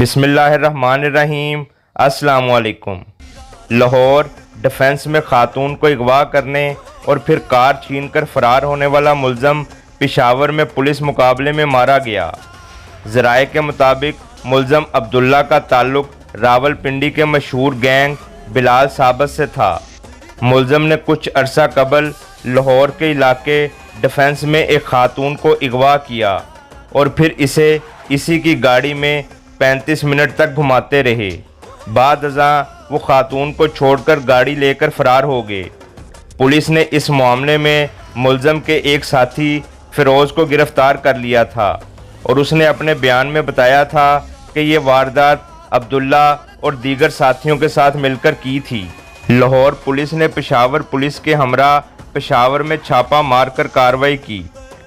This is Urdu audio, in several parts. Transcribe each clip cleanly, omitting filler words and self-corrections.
بسم اللہ الرحمن الرحیم۔ السلام علیکم۔ لاہور ڈیفنس میں خاتون کو اغوا کرنے اور پھر کار چھین کر فرار ہونے والا ملزم پشاور میں پولیس مقابلے میں مارا گیا۔ ذرائع کے مطابق ملزم عبداللہ کا تعلق راولپنڈی کے مشہور گینگ بلال ثابت سے تھا۔ ملزم نے کچھ عرصہ قبل لاہور کے علاقے ڈیفنس میں ایک خاتون کو اغوا کیا اور پھر اسے اسی کی گاڑی میں 35 منٹ تک گھماتے رہے۔ بعد ازاں وہ خاتون کو چھوڑ کر گاڑی لے کر فرار ہو گئے۔ پولیس نے اس معاملے میں ملزم کے ایک ساتھی فیروز کو گرفتار کر لیا تھا اور اس نے اپنے بیان میں بتایا تھا کہ یہ واردات عبداللہ اور دیگر ساتھیوں کے ساتھ مل کر کی تھی۔ لاہور پولیس نے پشاور پولیس کے ہمراہ پشاور میں چھاپہ مار کر کارروائی کی،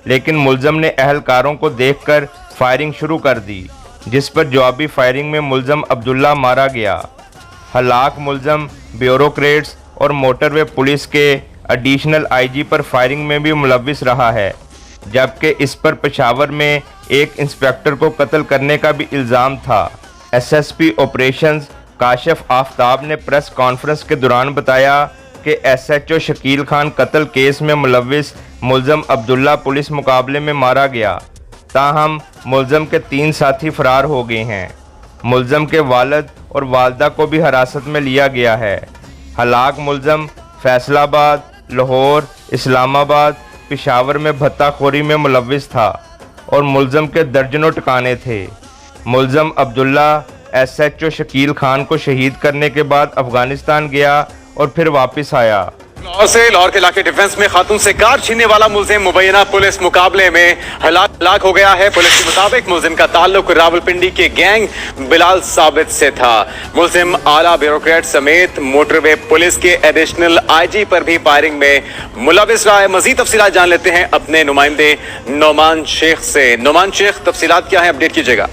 لیکن ملزم نے اہلکاروں کو دیکھ کر فائرنگ شروع کر دی، جس پر جوابی فائرنگ میں ملزم عبداللہ مارا گیا۔ ہلاک ملزم بیوروکریٹس اور موٹر وے پولیس کے ایڈیشنل آئی جی پر فائرنگ میں بھی ملوث رہا ہے، جبکہ اس پر پشاور میں ایک انسپیکٹر کو قتل کرنے کا بھی الزام تھا۔ S S P operations Kashif Aftab نے پریس کانفرنس کے دوران بتایا کہ S H O Shakeel Khan قتل کیس میں ملوث ملزم عبداللہ پولیس مقابلے میں مارا گیا، تاہم ملزم کے 3 ساتھی فرار ہو گئے ہیں۔ ملزم کے والد اور والدہ کو بھی حراست میں لیا گیا ہے۔ ہلاک ملزم فیصل آباد، لاہور، اسلام آباد، پشاور میں بھتہ خوری میں ملوث تھا اور ملزم کے درجنوں ٹھکانے تھے۔ ملزم Abdullah S H O Shakeel Khan کو شہید کرنے کے بعد افغانستان گیا اور پھر واپس آیا۔ لاہور کے علاقے ڈیفنس میں خاتون سے کار چھیننے والا ملزم مبینہ پولیس مقابلے میں ہلاک ہو گیا ہے۔ پولیس کے مطابق ملزم کا تعلق راولپنڈی کے گینگ بلال ثابت سے تھا۔ ملزم اعلیٰ بیوروکریٹ سمیت موٹر وے پولیس کے ایڈیشنل آئی جی پر بھی فائرنگ میں ملوث رہا ہے۔ مزید تفصیلات جان لیتے ہیں اپنے نمائندے نعمان شیخ سے۔ نعمان شیخ، تفصیلات کیا ہیں، اپڈیٹ کیجیے گا۔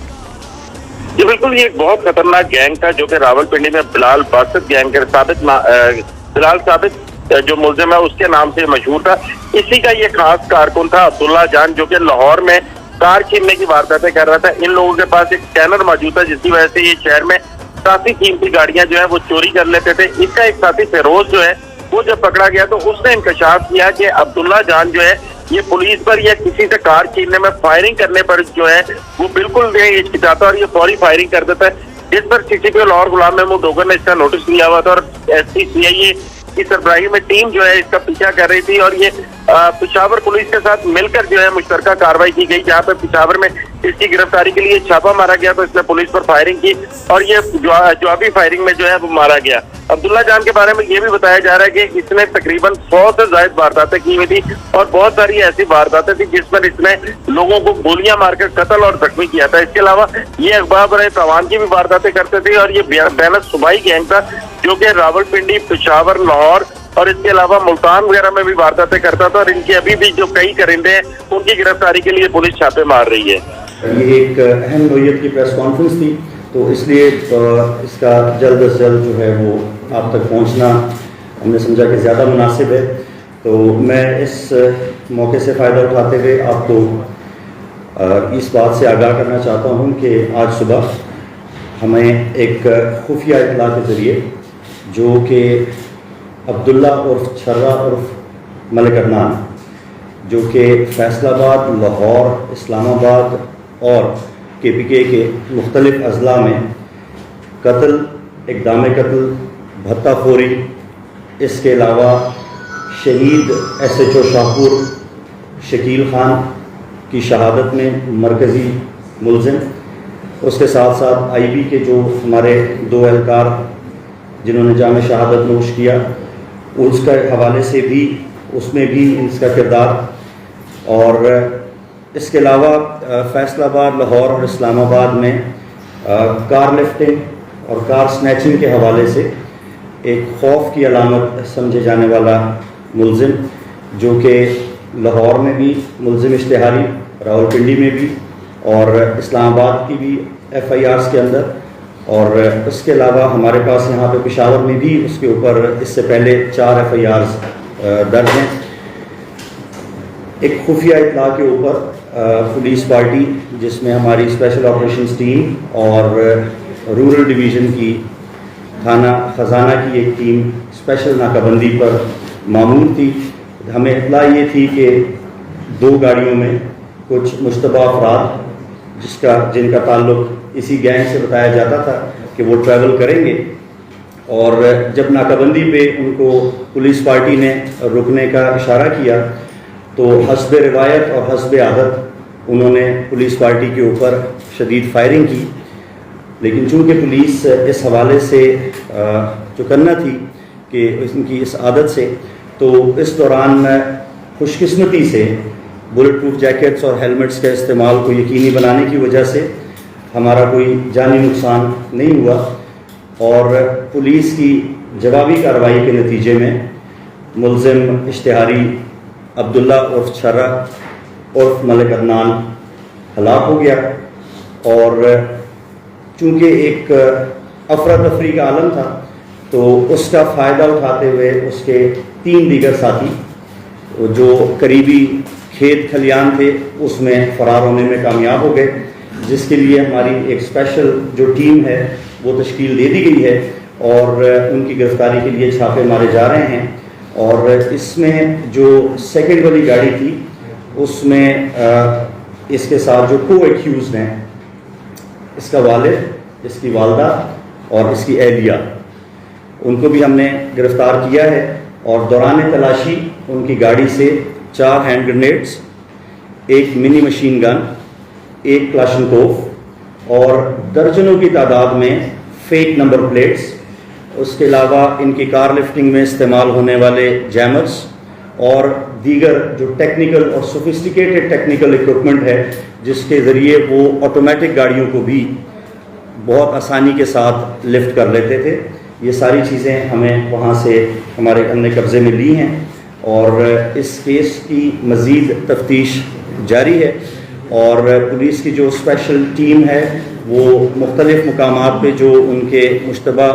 جی بالکل، یہ ایک بہت خطرناک گینگ تھا جو کہ راولپنڈی میں بلال باسط گینگ کے بلال ثابت جو ملزم ہے اس کے نام سے مشہور تھا۔ اسی کا یہ خاص کارکن تھا عبداللہ جان، جو کہ لاہور میں کار چھیننے کی وارداتیں کر رہا تھا۔ ان لوگوں کے پاس ایک اسکینر موجود تھا جس کی وجہ سے یہ شہر میں کافی قیمتی گاڑیاں جو ہے وہ چوری کر لیتے تھے۔ اس کا ایک ساتھی فیروز جو ہے وہ جب پکڑا گیا تو اس نے انکشاف کیا کہ عبداللہ جان جو ہے یہ پولیس پر یا کسی سے کار چھیننے میں فائرنگ کرنے پر جو ہے وہ بالکل ہچکچاتا اور یہ فوری فائرنگ کر دیتا ہے۔ اس پر سی سی پی لاہور غلام محمود ڈوگر نے اس کا نوٹس لیا ہوا تھا اور ایس پی سی آئی اے کی سربراہی میں ٹیم جو ہے اس کا پیچھا کر رہی تھی اور یہ پشاور پولیس کے ساتھ مل کر جو ہے مشترکہ کارروائی کی گئی، جہاں پہ پشاور میں اس کی گرفتاری کے لیے چھاپا مارا گیا تو اس نے پولیس پر فائرنگ کی اور یہ جوابی فائرنگ میں جو ہے وہ مارا گیا۔ عبداللہ جان کے بارے میں یہ بھی بتایا جا رہا ہے کہ اس نے تقریباً 100 سے زائد وارداتیں کی ہوئی تھی اور بہت ساری ایسی وارداتیں تھی جس پر اس نے لوگوں کو گولیاں مار کر قتل اور زخمی کیا تھا۔ اس کے علاوہ یہ اخبار برائے تاوان کی بھی وارداتیں کرتے تھے اور یہ بینت صوبائی گینگ تھا جو کہ راولپنڈی، پشاور، لاہور اور اس کے علاوہ ملتان وغیرہ میں بھی وارداتیں کرتا تھا اور ان کے ابھی بھی جو کئی کرندے ہیں ان کی گرفتاری کے لیے پولیس چھاپے مار رہی ہے۔ یہ ایک اہم نوعیت کی پریس کانفرنس تھی تو اس لیے اس کا جلد از جلد جو ہے وہ آپ تک پہنچنا ہم نے سمجھا کہ زیادہ مناسب ہے، تو میں اس موقع سے فائدہ اٹھاتے ہوئے آپ کو اس بات سے آگاہ کرنا چاہتا ہوں کہ آج صبح ہمیں ایک خفیہ اطلاع کے ذریعے جو کہ عبداللہ عرف چھرا عرف ملک عدنان جو کہ فیصل آباد، لاہور، اسلام آباد اور کے پی کے مختلف اضلاع میں قتل، اقدام قتل، بھتہ خوری، اس کے علاوہ شہید S H O Shahpur Shakeel Khan کی شہادت میں مرکزی ملزم، اس کے ساتھ ساتھ آئی بی کے جو ہمارے 2 اہلکار جنہوں نے جامِ شہادت نوش کیا اس کا حوالے سے بھی اس میں بھی اس کا کردار، اور اس کے علاوہ فیصل آباد، لاہور اور اسلام آباد میں کار لفٹنگ اور کار سنیچنگ کے حوالے سے ایک خوف کی علامت سمجھے جانے والا ملزم جو کہ لاہور میں بھی ملزم اشتہاری، راولپنڈی میں بھی اور اسلام آباد کی بھی ایف آئی آرز کے اندر، اور اس کے علاوہ ہمارے پاس یہاں پہ پشاور میں بھی اس کے اوپر اس سے پہلے 4 ایف آئی آرز درج ہیں۔ ایک خفیہ اطلاع کے اوپر پولیس پارٹی جس میں ہماری اسپیشل آپریشنز ٹیم اور رورل ڈویژن کی تھانہ خزانہ کی ایک ٹیم اسپیشل ناکہ بندی پر معمور تھی. ہمیں اطلاع یہ تھی کہ 2 گاڑیوں میں کچھ مشتبہ افراد جن کا تعلق اسی گینگ سے بتایا جاتا تھا کہ وہ ٹریول کریں گے، اور جب ناکہ بندی پہ ان کو پولیس پارٹی نے رکنے کا اشارہ کیا تو حسب روایت اور حسب عادت انہوں نے پولیس پارٹی کے اوپر شدید فائرنگ کی. لیکن چونکہ پولیس اس حوالے سے چوکنا تھی کہ ان کی اس عادت سے، تو اس دوران خوش قسمتی سے بلٹ پروف جیکٹس اور ہیلمٹس کا استعمال کو یقینی بنانے کی وجہ سے ہمارا کوئی جانی نقصان نہیں ہوا، اور پولیس کی جوابی کارروائی کے نتیجے میں ملزم اشتہاری عبداللہ عرف چھرا عرف ملک عدنان ہلاک ہو گیا. اور چونکہ ایک افراتفری کا عالم تھا تو اس کا فائدہ اٹھاتے ہوئے اس کے 3 دیگر ساتھی جو قریبی کھیت کھلیان تھے اس میں فرار ہونے میں کامیاب ہو گئے، جس کے لیے ہماری ایک اسپیشل جو ٹیم ہے وہ تشکیل دے دی گئی ہے اور ان کی گرفتاری کے لیے چھاپے مارے جا رہے ہیں. اور اس میں جو سیکنڈ والی گاڑی تھی اس میں اس کے ساتھ جو کو ایکیوزڈ ہیں، اس کا والد، اس کی والدہ اور اس کی اہلیہ، ان کو بھی ہم نے گرفتار کیا ہے. اور دوران تلاشی ان کی گاڑی سے 4 ہینڈ گرینیڈز، 1 منی مشین گن، 1 کلاشنکوف اور درجنوں کی تعداد میں فیک نمبر پلیٹس، اس کے علاوہ ان کی کار لفٹنگ میں استعمال ہونے والے جیمرز اور دیگر جو ٹیکنیکل اور سوفسٹیکیٹڈ ٹیکنیکل اکوپمنٹ ہے جس کے ذریعے وہ آٹومیٹک گاڑیوں کو بھی بہت آسانی کے ساتھ لفٹ کر لیتے تھے. یہ ساری چیزیں ہمیں وہاں سے ہمارے ہم نے قبضے میں لی ہیں اور اس کیس کی مزید تفتیش جاری ہے. اور پولیس کی جو اسپیشل ٹیم ہے وہ مختلف مقامات پہ جو ان کے مشتبہ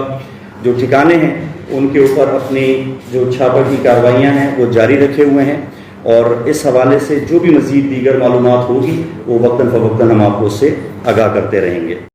جو ٹھکانے ہیں ان کے اوپر اپنی جو چھاپہ کی کارروائیاں ہیں وہ جاری رکھے ہوئے ہیں، اور اس حوالے سے جو بھی مزید دیگر معلومات ہوگی وہ وقتاً فوقتاً ہم آپ کو اس سے آگاہ کرتے رہیں گے.